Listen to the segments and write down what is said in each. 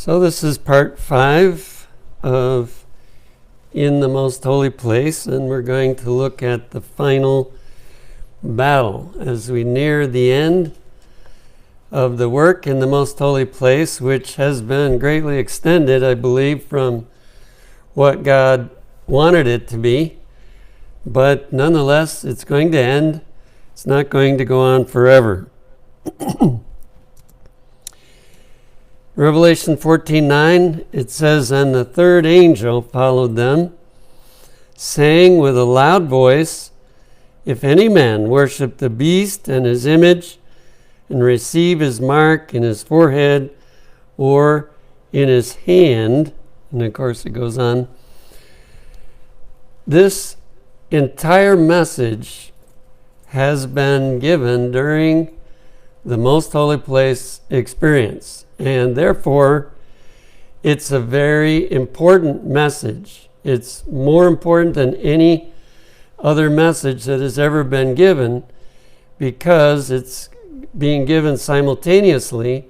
So this is part 5 of In the Most Holy Place, and we're going to look at the final battle as we near the end of the work in the Most Holy Place, which has been greatly extended, I believe, from what God wanted it to be. But nonetheless, it's going to end. It's not going to go on forever. Revelation 14:9, it says, "And the third angel followed them, saying with a loud voice, If any man worship the beast and his image, and receive his mark in his forehead or in his hand," and of course it goes on, this entire message has been given during the Most Holy Place experience. And therefore, it's a very important message. It's more important than any other message that has ever been given, because it's being given simultaneously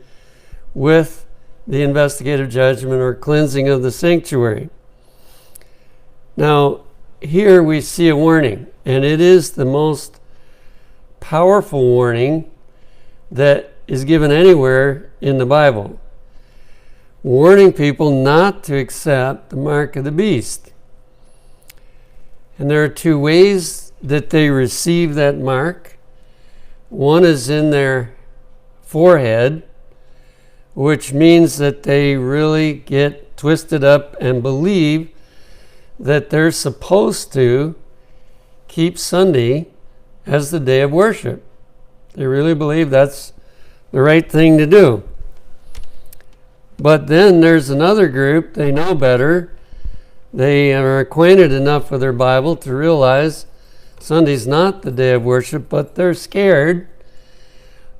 with the investigative judgment or cleansing of the sanctuary. Now, here we see a warning, and it is the most powerful warning that is given anywhere in the Bible, warning people not to accept the mark of the beast. And there are two ways that they receive that mark. One is in their forehead, which means that they really get twisted up and believe that they're supposed to keep Sunday as the day of worship. They really believe that's the right thing to do. But then there's another group, they know better. They are acquainted enough with their Bible to realize Sunday's not the day of worship, but they're scared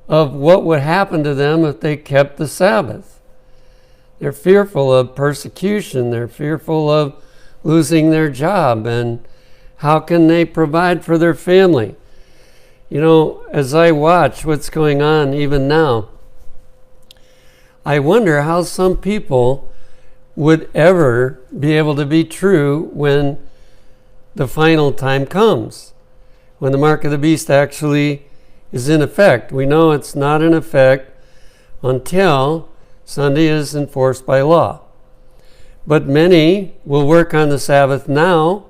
of what would happen to them if they kept the Sabbath. They're fearful of persecution. They're fearful of losing their job, and how can they provide for their family? You know, as I watch what's going on even now, I wonder how some people would ever be able to be true when the final time comes, when the mark of the beast actually is in effect. We know it's not in effect until Sunday is enforced by law. But many will work on the Sabbath now,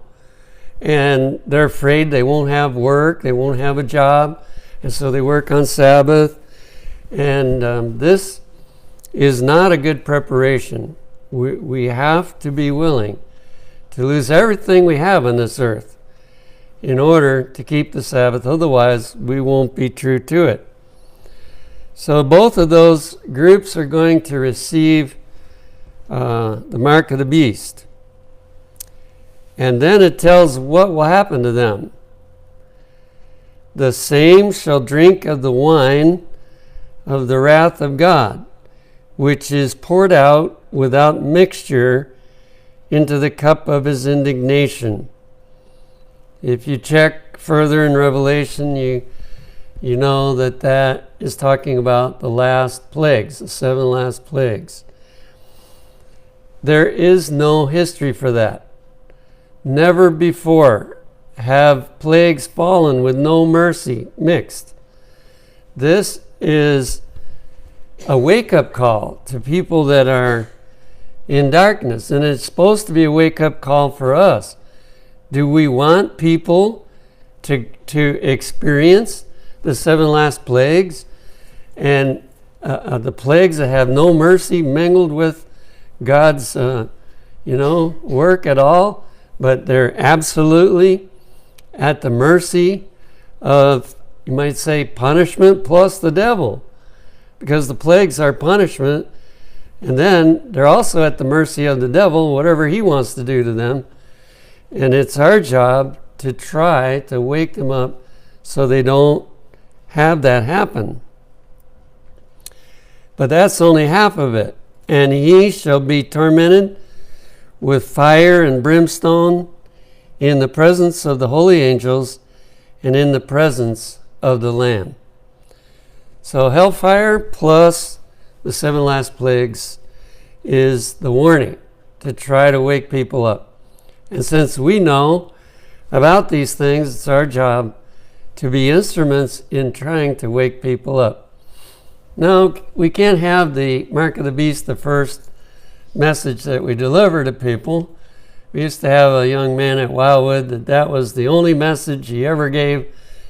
and they're afraid they won't have work, they won't have a job, and so they work on Sabbath. And this is not a good preparation. We have to be willing to lose everything we have on this earth in order to keep the Sabbath. Otherwise, we won't be true to it. So both of those groups are going to receive the mark of the beast. And then it tells what will happen to them. "The same shall drink of the wine of the wrath of God, which is poured out without mixture into the cup of his indignation." If you check further in Revelation, you know that is talking about the last plagues, the 7 last plagues. There is no history for that. Never before have plagues fallen with no mercy mixed. This is a wake-up call to people that are in darkness, and it's supposed to be a wake-up call for us. Do we want people to experience the 7 last plagues, and the plagues that have no mercy mingled with God's work at all, but they're absolutely at the mercy of, you might say, punishment plus the devil, because the plagues are punishment, and then they're also at the mercy of the devil, whatever he wants to do to them. And it's our job to try to wake them up so they don't have that happen. But that's only half of it. "And he shall be tormented with fire and brimstone in the presence of the holy angels and in the presence of the Lamb." So hellfire plus the 7 last plagues is the warning to try to wake people up. And since we know about these things, it's our job to be instruments in trying to wake people up. Now, we can't have the mark of the beast the first message that we deliver to people. We used to have a young man at Wildwood that was the only message he ever gave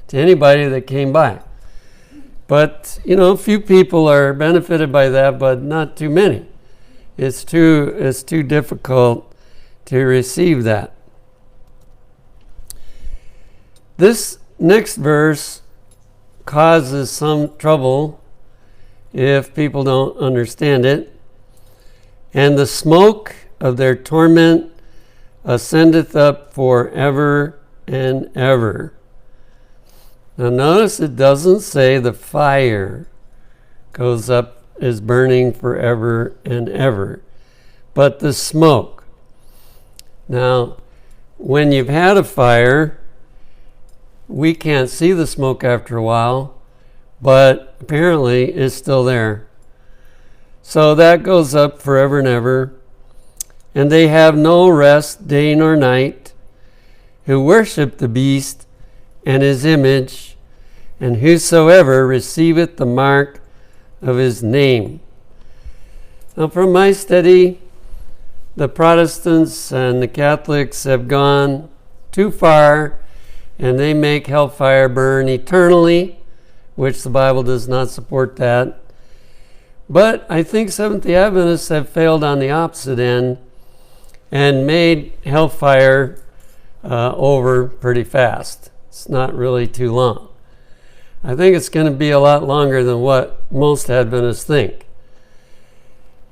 to anybody that came by. But, few people are benefited by that, but not too many. It's too difficult to receive that. This next verse causes some trouble if people don't understand it. And the smoke of their torment ascendeth up forever and ever. Now notice it doesn't say the fire goes up, is burning forever and ever, but the smoke. Now, when you've had a fire, we can't see the smoke after a while, but apparently it's still there. So that goes up forever and ever. And they have no rest day nor night, who worship the beast and his image, and whosoever receiveth the mark of his name. Now, from my study, the Protestants and the Catholics have gone too far, and they make hellfire burn eternally, which the Bible does not support that. But I think Seventh-day Adventists have failed on the opposite end and made hellfire over pretty fast. It's not really too long. I think it's going to be a lot longer than what most Adventists think.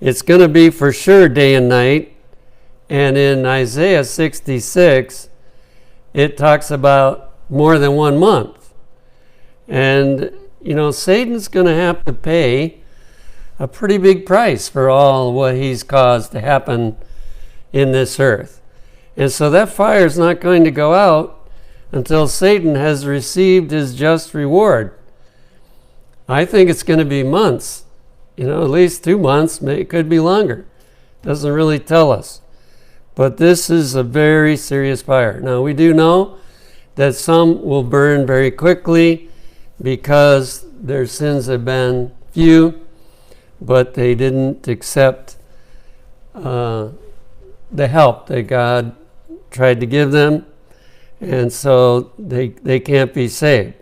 It's going to be for sure day and night. And in Isaiah 66, it talks about more than 1 month. And, Satan's going to have to pay a pretty big price for all what he's caused to happen in this earth. And so that fire is not going to go out until Satan has received his just reward. I think it's going to be months, at least 2 months, it could be longer. Doesn't really tell us. But this is a very serious fire. Now, we do know that some will burn very quickly because their sins have been few, but they didn't accept the help that God tried to give them, and so they can't be saved.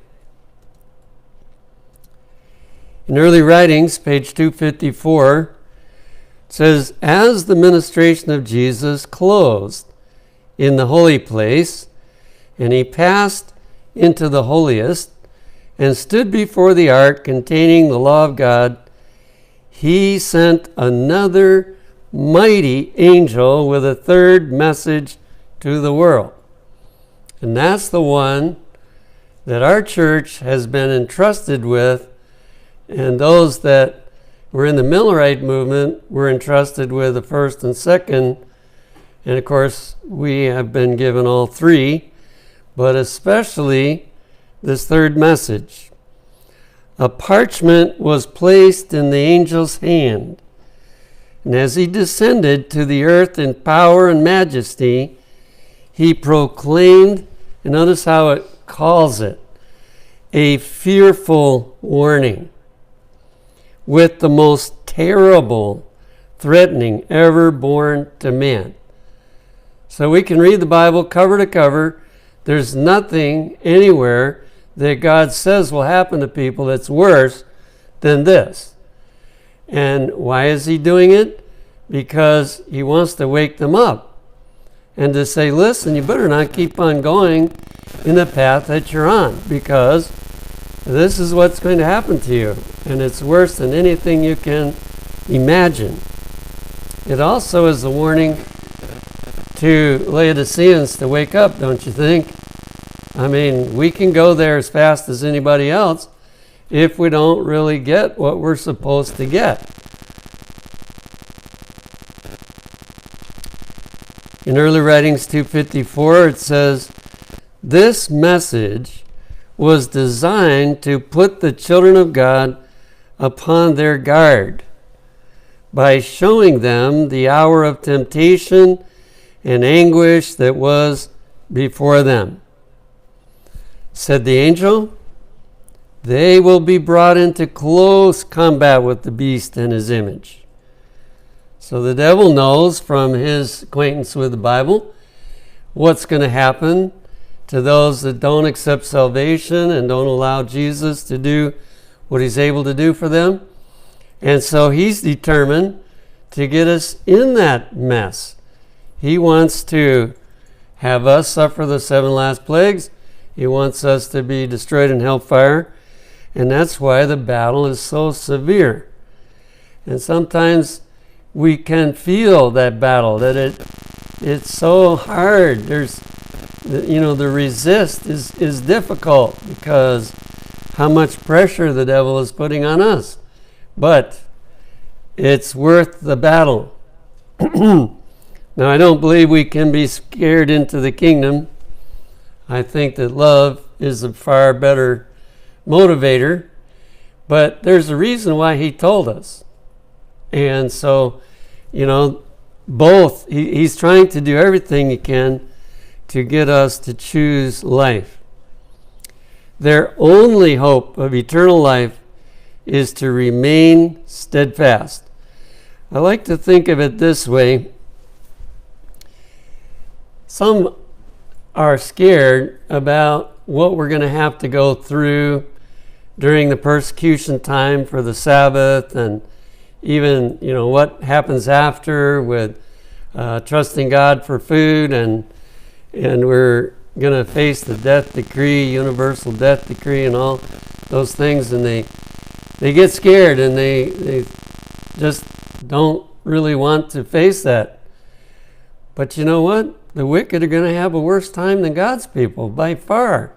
In early writings, page 254, it says, as the ministration of Jesus closed in the holy place, and he passed into the holiest, and stood before the ark containing the law of God, he sent another mighty angel with a third message to the world. And that's the one that our church has been entrusted with, and those that were in the Millerite movement were entrusted with the first and second, and of course we have been given all three, but especially this third message. A parchment was placed in the angel's hand, and as he descended to the earth in power and majesty, he proclaimed, and notice how it calls it, a fearful warning with the most terrible threatening ever born to man. So we can read the Bible cover to cover. There's nothing anywhere that God says will happen to people that's worse than this. And why is he doing it? Because he wants to wake them up and to say, listen, you better not keep on going in the path that you're on, because this is what's going to happen to you, and it's worse than anything you can imagine. It also is a warning to Laodiceans to wake up, don't you think? I mean, we can go there as fast as anybody else if we don't really get what we're supposed to get. In early writings 254, it says, this message was designed to put the children of God upon their guard, by showing them the hour of temptation and anguish that was before them. Said the angel, they will be brought into close combat with the beast and his image. So the devil knows from his acquaintance with the Bible what's going to happen to those that don't accept salvation and don't allow Jesus to do what he's able to do for them. And so he's determined to get us in that mess. He wants to have us suffer the 7 last plagues. He wants us to be destroyed in hellfire. And that's why the battle is so severe. And sometimes we can feel that battle, that it's so hard. There's, the resist is difficult because how much pressure the devil is putting on us. But it's worth the battle. Now, I don't believe we can be scared into the kingdom. I think that love is a far better motivator, but there's a reason why he told us. And so, both, he's trying to do everything he can to get us to choose life. Their only hope of eternal life is to remain steadfast. I like to think of it this way. Some are scared about what we're going to have to go through during the persecution time for the Sabbath, and even what happens after with trusting God for food, and we're going to face the death decree, universal death decree, and all those things, and they get scared and they just don't really want to face that. But you know what? The wicked are going to have a worse time than God's people by far.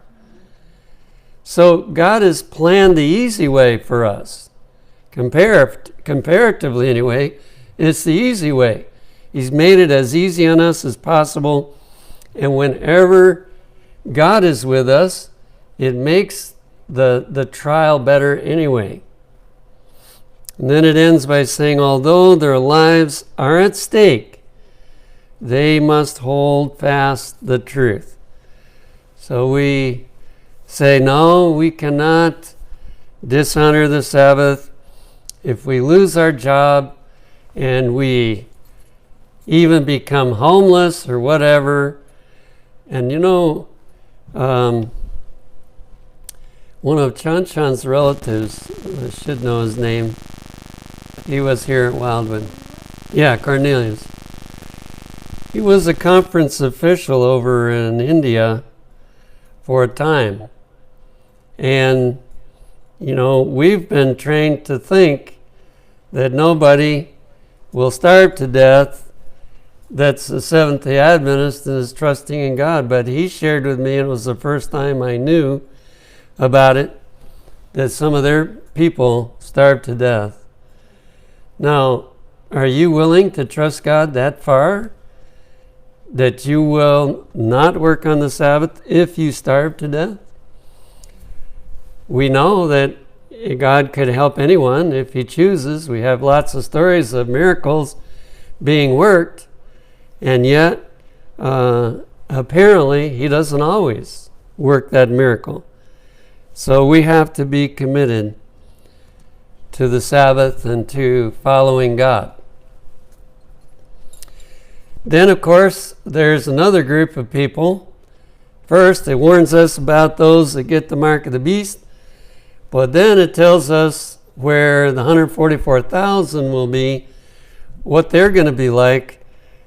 So God has planned the easy way for us. Comparatively anyway, it's the easy way. He's made it as easy on us as possible. And whenever God is with us, it makes the trial better anyway. And then it ends by saying, although their lives are at stake, they must hold fast the truth. So we say, no, we cannot dishonor the Sabbath. If we lose our job and we even become homeless or whatever, and one of Chan-Chan's relatives, I should know his name, he was here at Wildwood. Yeah, Cornelius. He was a conference official over in India for a time. And, we've been trained to think that nobody will starve to death that's a Seventh-day Adventist and is trusting in God. But he shared with me, and it was the first time I knew about it, that some of their people starved to death. Now, are you willing to trust God that far? That you will not work on the Sabbath if you starve to death? We know that God could help anyone if he chooses. We have lots of stories of miracles being worked, and yet apparently he doesn't always work that miracle. So we have to be committed to the Sabbath and to following God. Then, of course, there's another group of people. First, it warns us about those that get the mark of the beast, but then it tells us where the 144,000 will be, what they're going to be like.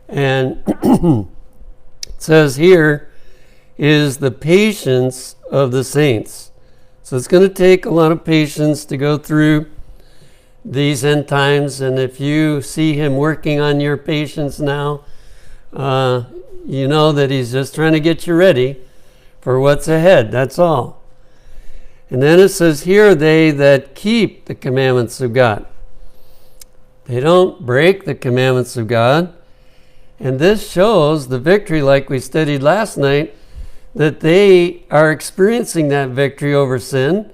And it says here is the patience of the saints. So it's going to take a lot of patience to go through these end times, and if you see him working on your patience now, you know that he's just trying to get you ready for what's ahead. That's all. And then it says, here are they that keep the commandments of God. They don't break the commandments of God. And this shows the victory, like we studied last night, that they are experiencing that victory over sin,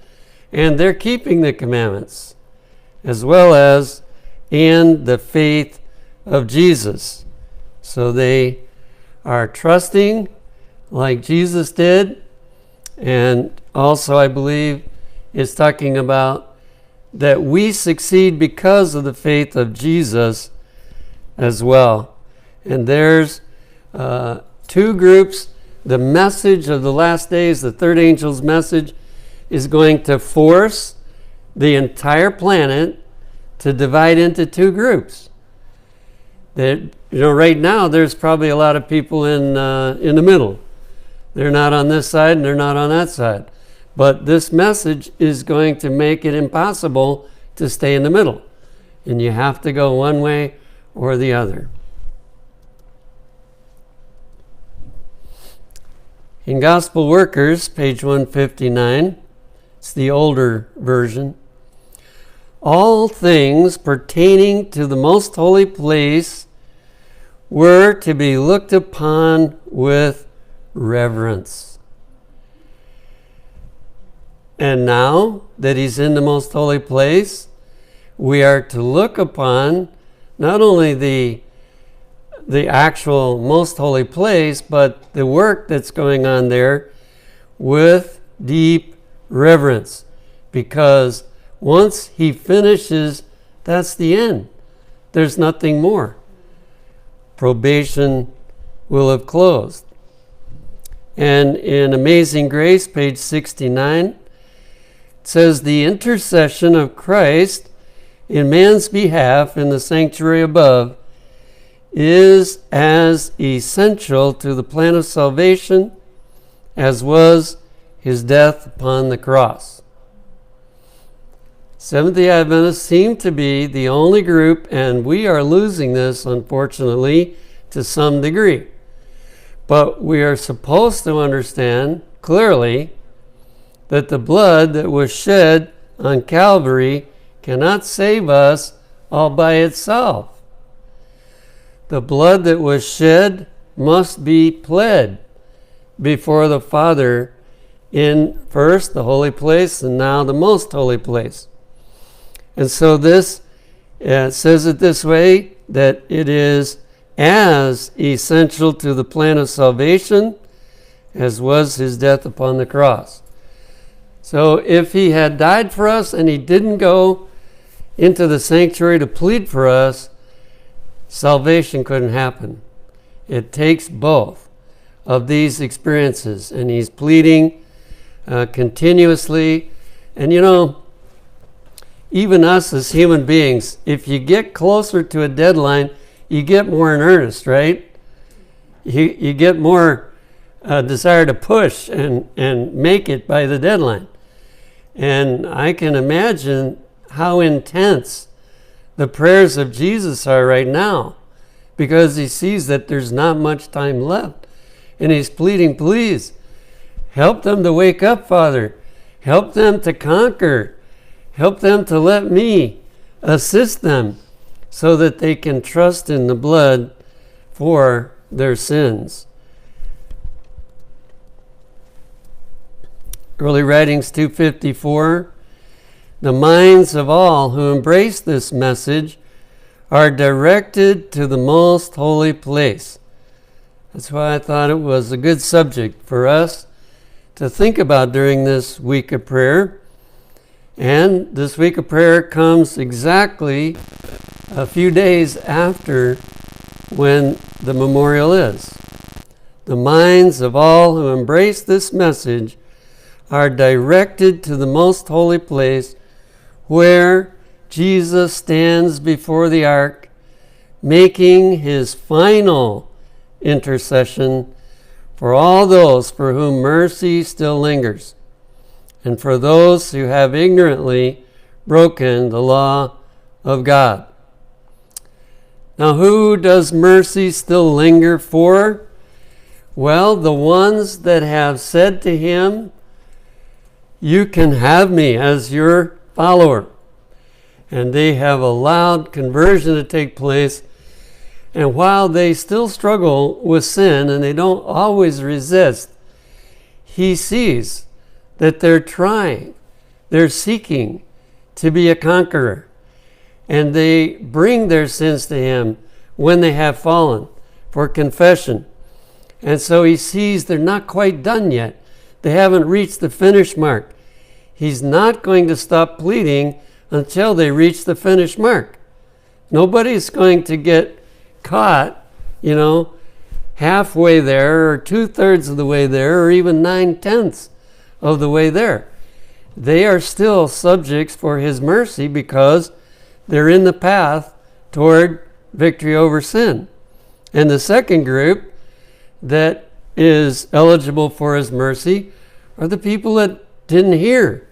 and they're keeping the commandments, as well as and the faith of Jesus. So they are trusting like Jesus did, and also I believe it's talking about that we succeed because of the faith of Jesus as well. And there's two groups. The message of the last days, the third angel's message, is going to force the entire planet to divide into two groups. That, right now there's probably a lot of people in the middle. They're not on this side and they're not on that side. But this message is going to make it impossible to stay in the middle. And you have to go one way or the other. In Gospel Workers, page 159, it's the older version. All things pertaining to the most holy place were to be looked upon with reverence. And now that he's in the most holy place, we are to look upon not only the actual most holy place, but the work that's going on there with deep reverence. Because once he finishes, that's the end. There's nothing more. Probation will have closed. And in Amazing Grace, page 69, it says, the intercession of Christ in man's behalf in the sanctuary above is as essential to the plan of salvation as was his death upon the cross. Seventh-day Adventists seem to be the only group, and we are losing this, unfortunately, to some degree. But we are supposed to understand clearly that the blood that was shed on Calvary cannot save us all by itself. The blood that was shed must be pled before the Father in first the holy place and now the most holy place. And so this says it this way, that it is as essential to the plan of salvation as was his death upon the cross. So if he had died for us and he didn't go into the sanctuary to plead for us, salvation couldn't happen. It takes both of these experiences, and he's pleading continuously. And even us as human beings, if you get closer to a deadline, you get more in earnest, right? You get more desire to push and make it by the deadline. And I can imagine how intense the prayers of Jesus are right now, because he sees that there's not much time left. And he's pleading, please, help them to wake up, Father. Help them to conquer. Help them to let me assist them so that they can trust in the blood for their sins. Early Writings 2:54, the minds of all who embrace this message are directed to the most holy place. That's why I thought it was a good subject for us to think about during this week of prayer. And this week of prayer comes exactly a few days after when the memorial is. The minds of all who embrace this message are directed to the most holy place where Jesus stands before the ark, making his final intercession for all those for whom mercy still lingers, and for those who have ignorantly broken the law of God. Now, who does mercy still linger for? Well, the ones that have said to him, you can have me as your follower. And they have allowed conversion to take place. And while they still struggle with sin and they don't always resist, he sees that they're trying, they're seeking to be a conqueror. and they bring their sins to him when they have fallen for confession. And so he sees they're not quite done yet. They haven't reached the finish mark. He's not going to stop pleading until they reach the finish mark. Nobody's going to get caught, halfway there, or 2/3 of the way there, or even 9/10 of the way there. They are still subjects for his mercy because they're in the path toward victory over sin. And the second group that is eligible for his mercy are the people that didn't hear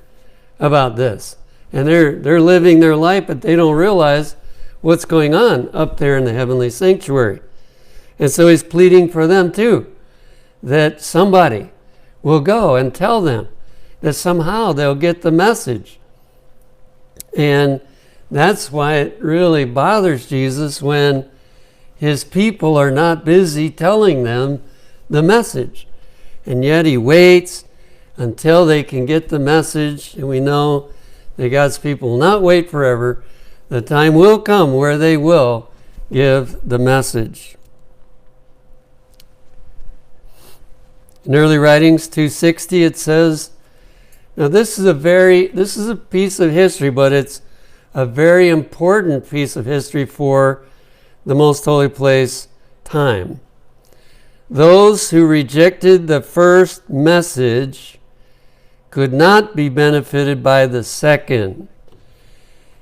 about this. And they're living their life, but they don't realize what's going on up there in the heavenly sanctuary. And so he's pleading for them too, that somebody will go and tell them that somehow they'll get the message. And that's why it really bothers Jesus when his people are not busy telling them the message. And yet he waits until they can get the message. And we know that God's people will not wait forever. The time will come where they will give the message. In early writings 260 it says, now this is a piece of history, but it's a very important piece of history for the most holy place time. Those who rejected the first message could not be benefited by the second.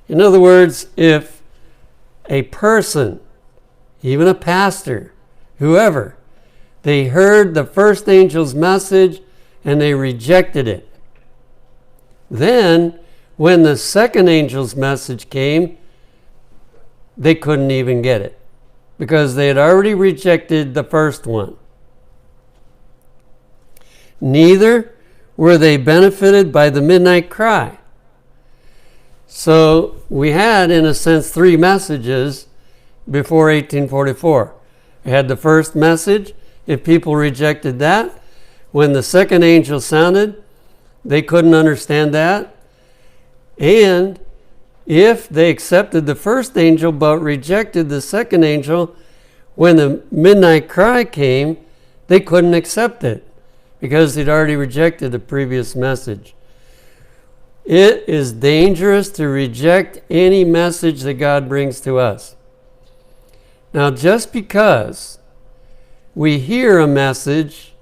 In other words, if a person, even a pastor, whoever, they heard the first angel's message and they rejected it, then when the second angel's message came, they couldn't even get it because they had already rejected the first one. Neither were they benefited by the midnight cry. So we had, in a sense, 3 messages before 1844. We had the first message. If people rejected that, when the second angel sounded, they couldn't understand that. And if they accepted the first angel but rejected the second angel, when the midnight cry came, they couldn't accept it because they'd already rejected the previous message. It is dangerous to reject any message that God brings to us. Now, just because we hear a message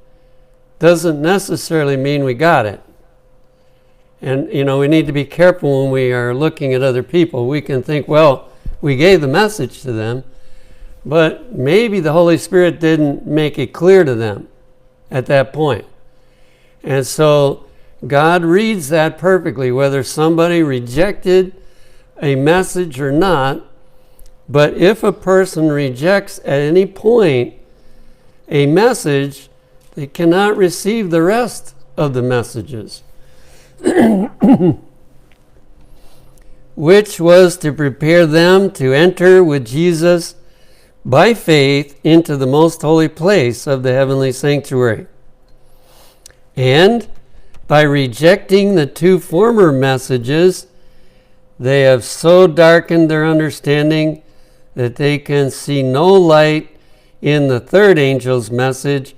doesn't necessarily mean we got it. And, we need to be careful when we are looking at other people. We can think, well, we gave the message to them, but maybe the Holy Spirit didn't make it clear to them at that point. And so God reads that perfectly, whether somebody rejected a message or not. But if a person rejects at any point a message, they cannot receive the rest of the messages. Which was to prepare them to enter with Jesus by faith into the most holy place of the heavenly sanctuary. And by rejecting the 2 former messages, they have so darkened their understanding that they can see no light in the third angel's message,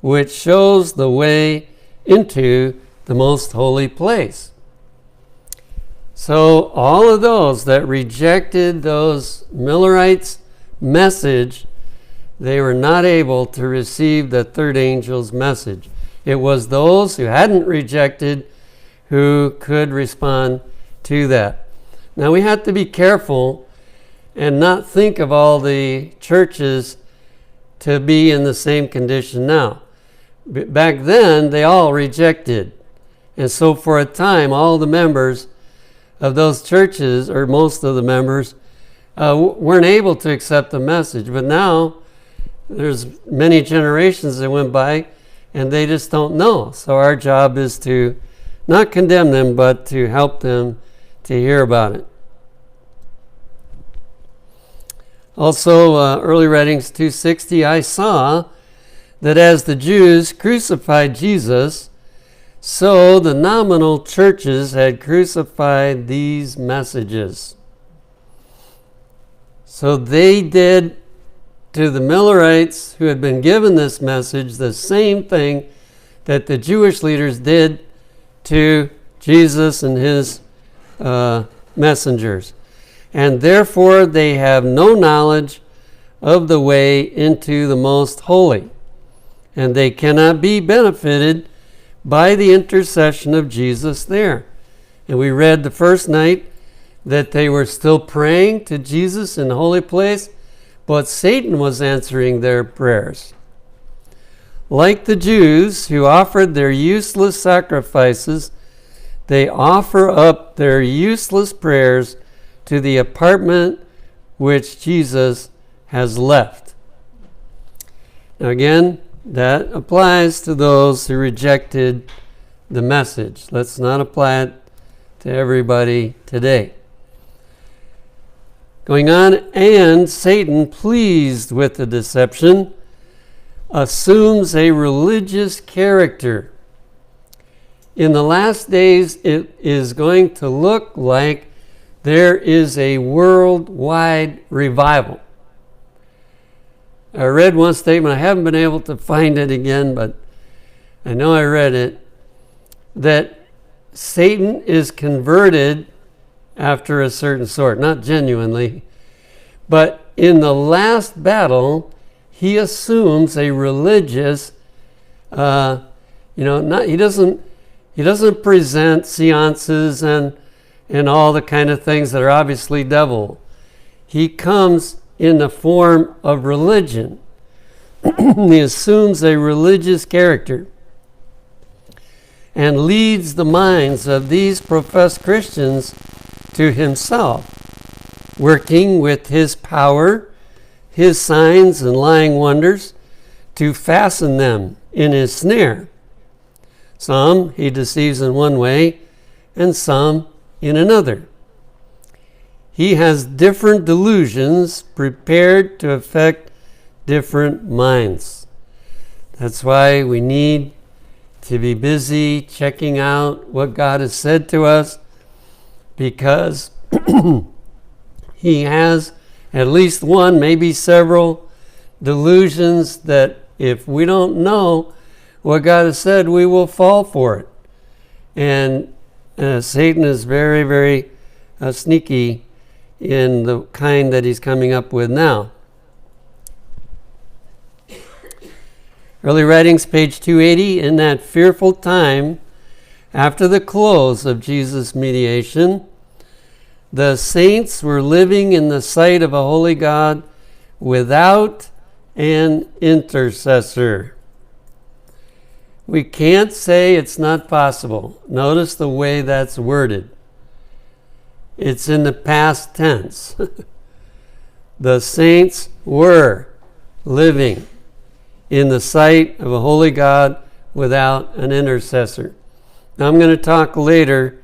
which shows the way into the most holy place. So all of those that rejected those Millerites' message, they were not able to receive the third angel's message. It was those who hadn't rejected who could respond to that. Now we have to be careful and not think of all the churches to be in the same condition now. Back then, they all rejected. And so for a time, all the members of those churches, or most of the members, weren't able to accept the message. But now, there's many generations that went by, and they just don't know. So our job is to not condemn them, but to help them to hear about it. Also, early writings 260, I saw that as the Jews crucified Jesus, so the nominal churches had crucified these messages. So they did to the Millerites who had been given this message the same thing that the Jewish leaders did to Jesus and his messengers. And therefore they have no knowledge of the way into the most holy, and they cannot be benefited by the intercession of Jesus there. And we read the first night that they were still praying to Jesus in the holy place, but Satan was answering their prayers. Like the Jews who offered their useless sacrifices, they offer up their useless prayers to the apartment which Jesus has left. Now again, that applies to those who rejected the message. Let's not apply it to everybody today. Going on, and Satan, pleased with the deception, assumes a religious character. In the last days, it is going to look like there is a worldwide revival. I read one statement, I haven't been able to find it again, but I know I read it, that Satan is converted after a certain sort, not genuinely, but in the last battle, he assumes a religious, he doesn't present seances and all the kind of things that are obviously devil. He comes in the form of religion. He assumes a religious character and leads the minds of these professed Christians to himself, working with his power, his signs and lying wonders to fasten them in his snare. Some he deceives in one way and some in another. He has different delusions prepared to affect different minds. That's why we need to be busy checking out what God has said to us, because he has at least one, maybe several delusions that if we don't know what God has said, we will fall for it. And Satan is very, very sneaky in the kind that he's coming up with now. Early Writings, page 280, in that fearful time, after the close of Jesus' mediation, the saints were living in the sight of a holy God without an intercessor. We can't say it's not possible. Notice the way that's worded. It's in the past tense. The saints were living in the sight of a holy God without an intercessor. Now I'm going to talk later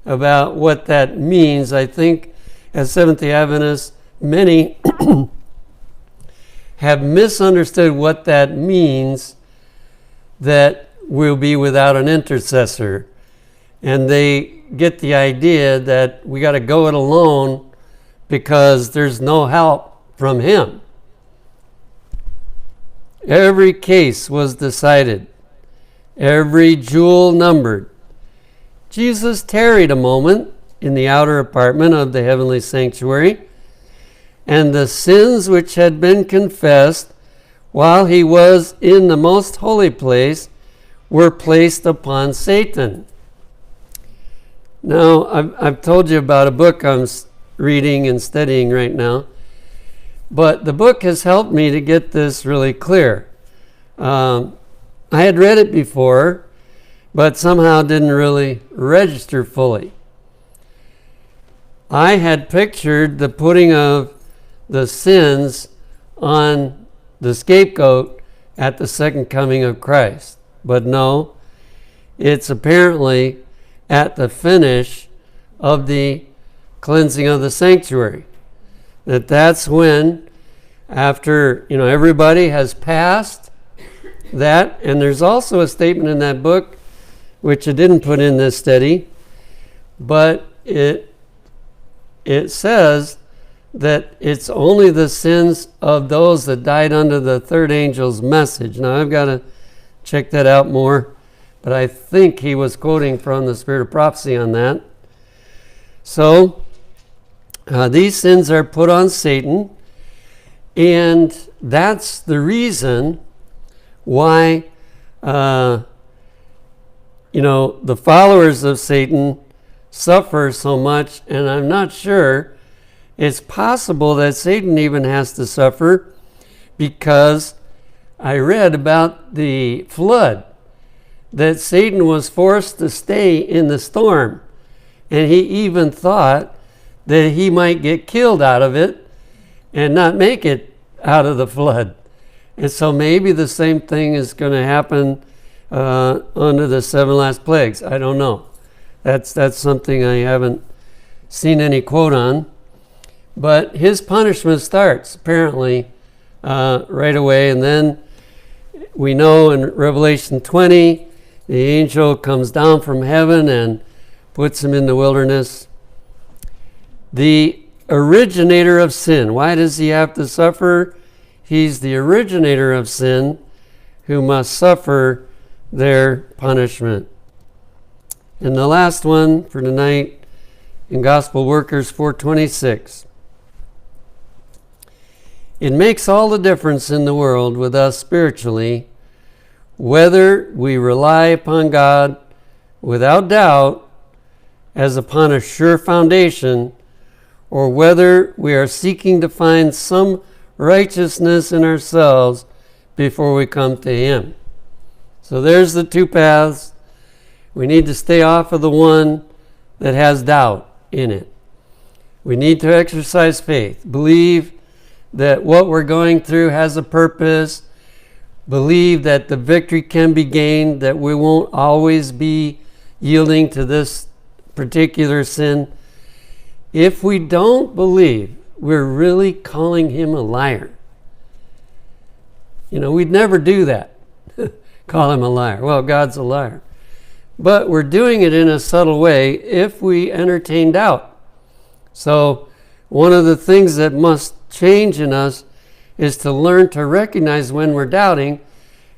about what that means. I think as Seventh-day Adventists, many have misunderstood what that means, that we'll be without an intercessor. And they get the idea that we got to go it alone because there's no help from him. Every case was decided, every jewel numbered. Jesus tarried a moment in the outer apartment of the heavenly sanctuary, and the sins which had been confessed while he was in the most holy place were placed upon Satan. Now, I've told you about a book I'm reading and studying right now, but the book has helped me to get this really clear. I had read it before, but somehow didn't really register fully. I had pictured the putting of the sins on the scapegoat at the second coming of Christ. But no, it's apparently at the finish of the cleansing of the sanctuary. That's when, after everybody has passed that, and there's also a statement in that book, which I didn't put in this study, but it says that it's only the sins of those that died under the third angel's message. Now, I've got to check that out more, but I think he was quoting from the Spirit of Prophecy on that. So, these sins are put on Satan, and that's the reason why, the followers of Satan suffer so much, and I'm not sure. It's possible that Satan even has to suffer, because I read about the flood, that Satan was forced to stay in the storm, and he even thought that he might get killed out of it and not make it out of the flood. And so maybe the same thing is going to happen under the 7 last plagues. I don't know. That's something I haven't seen any quote on. But his punishment starts, apparently, right away. And then we know in Revelation 20, the angel comes down from heaven and puts him in the wilderness. The originator of sin. Why does he have to suffer? He's the originator of sin who must suffer their punishment. And the last one for tonight in Gospel Workers 4:26. It makes all the difference in the world with us spiritually whether we rely upon God without doubt as upon a sure foundation, or whether we are seeking to find some righteousness in ourselves before we come to Him. So there's the two paths. We need to stay off of the one that has doubt in it. We need to exercise faith, believe that what we're going through has a purpose, believe that the victory can be gained, that we won't always be yielding to this particular sin. If we don't believe, we're really calling Him a liar. We'd never do that. Call Him a liar. Well, God's a liar. But we're doing it in a subtle way if we entertain doubt. So one of the things that must change in us is to learn to recognize when we're doubting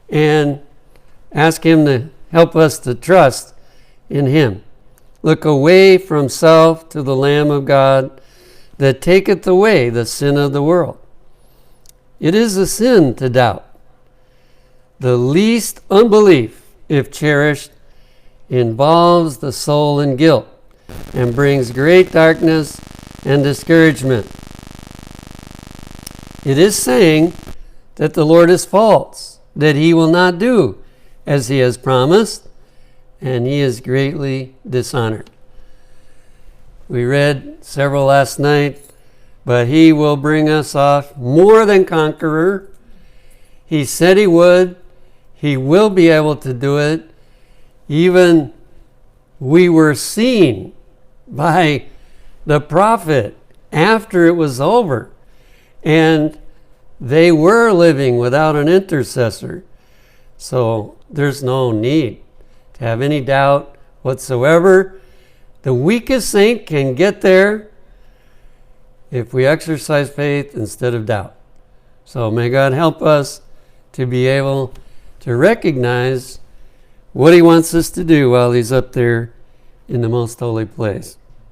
and ask Him to help us to trust in Him. Look away from self to the Lamb of God that taketh away the sin of the world. It is a sin to doubt. The least unbelief, if cherished, involves the soul in guilt and brings great darkness and discouragement. It is saying that the Lord is false, that He will not do as He has promised, and He is greatly dishonored. We read several last night, but He will bring us off more than conqueror. He said He would. He will be able to do it. Even we were seen by the prophet after it was over, and they were living without an intercessor. So there's no need to have any doubt whatsoever. The weakest saint can get there if we exercise faith instead of doubt. So may God help us to be able to recognize what He wants us to do while He's up there in the most holy place.